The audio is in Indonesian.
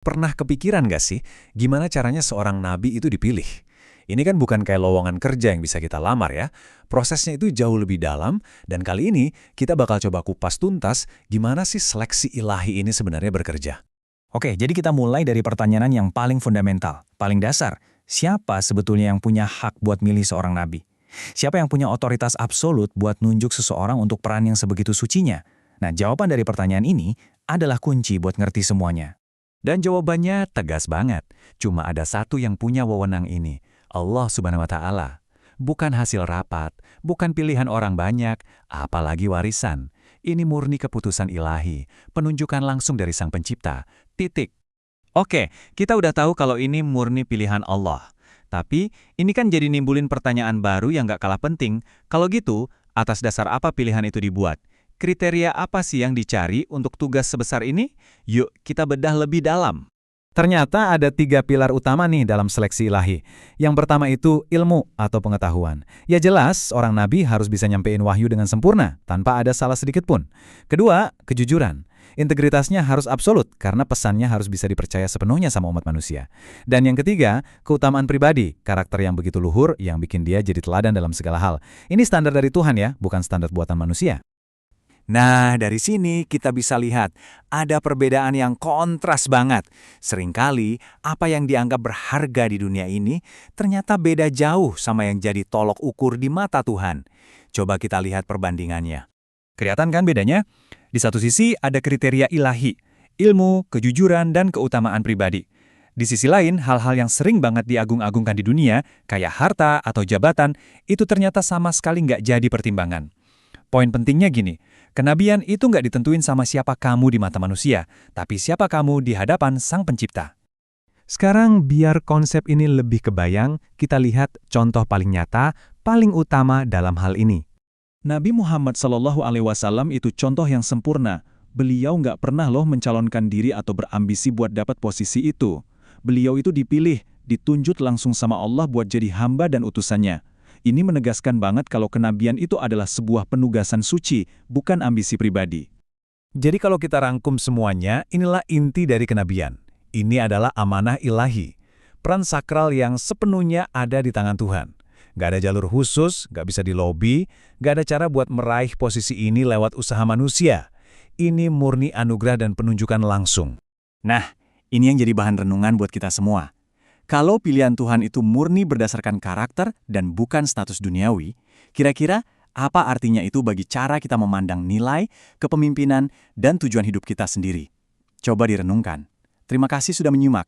Pernah kepikiran nggak sih, gimana caranya seorang nabi itu dipilih? Ini kan bukan kayak lowongan kerja yang bisa kita lamar ya. Prosesnya itu jauh lebih dalam, dan kali ini kita bakal coba kupas tuntas gimana sih seleksi ilahi ini sebenarnya bekerja. Oke, jadi kita mulai dari pertanyaan yang paling fundamental, paling dasar. Siapa sebetulnya yang punya hak buat milih seorang nabi? Siapa yang punya otoritas absolut buat nunjuk seseorang untuk peran yang sebegitu sucinya? Nah, jawaban dari pertanyaan ini adalah kunci buat ngerti semuanya. Dan jawabannya tegas banget. Cuma ada satu yang punya wewenang ini, Allah Subhanahu wa Ta'ala. Bukan hasil rapat, bukan pilihan orang banyak, apalagi warisan. Ini murni keputusan ilahi, penunjukan langsung dari Sang Pencipta. Titik. Oke, kita udah tahu kalau ini murni pilihan Allah. Tapi, ini kan jadi nimbulin pertanyaan baru yang gak kalah penting. Kalau gitu, atas dasar apa pilihan itu dibuat? Kriteria apa sih yang dicari untuk tugas sebesar ini? Yuk, kita bedah lebih dalam. Ternyata ada 3 pilar utama nih dalam seleksi ilahi. Yang pertama itu ilmu atau pengetahuan. Ya jelas, orang nabi harus bisa nyampein wahyu dengan sempurna, tanpa ada salah sedikit pun. Kedua, kejujuran. Integritasnya harus absolut, karena pesannya harus bisa dipercaya sepenuhnya sama umat manusia. Dan yang ketiga, keutamaan pribadi, karakter yang begitu luhur, yang bikin dia jadi teladan dalam segala hal. Ini standar dari Tuhan ya, bukan standar buatan manusia. Nah, dari sini kita bisa lihat ada perbedaan yang kontras banget. Seringkali, apa yang dianggap berharga di dunia ini ternyata beda jauh sama yang jadi tolok ukur di mata Tuhan. Coba kita lihat perbandingannya. Kelihatan kan bedanya? Di satu sisi ada kriteria ilahi, ilmu, kejujuran, dan keutamaan pribadi. Di sisi lain, hal-hal yang sering banget diagung-agungkan di dunia, kayak harta atau jabatan, itu ternyata sama sekali nggak jadi pertimbangan. Poin pentingnya gini, kenabian itu nggak ditentuin sama siapa kamu di mata manusia, tapi siapa kamu di hadapan Sang Pencipta. Sekarang biar konsep ini lebih kebayang, kita lihat contoh paling nyata, paling utama dalam hal ini. Nabi Muhammad SAW itu contoh yang sempurna. Beliau nggak pernah mencalonkan diri atau berambisi buat dapat posisi itu. Beliau itu dipilih, ditunjuk langsung sama Allah buat jadi hamba dan utusannya. Ini menegaskan banget kalau kenabian itu adalah sebuah penugasan suci, bukan ambisi pribadi. Jadi kalau kita rangkum semuanya, inilah inti dari kenabian. Ini adalah amanah ilahi. Peran sakral yang sepenuhnya ada di tangan Tuhan. Gak ada jalur khusus, gak bisa dilobi, gak ada cara buat meraih posisi ini lewat usaha manusia. Ini murni anugerah dan penunjukan langsung. Nah, ini yang jadi bahan renungan buat kita semua. Kalau pilihan Tuhan itu murni berdasarkan karakter dan bukan status duniawi, kira-kira apa artinya itu bagi cara kita memandang nilai, kepemimpinan, dan tujuan hidup kita sendiri? Coba direnungkan. Terima kasih sudah menyimak.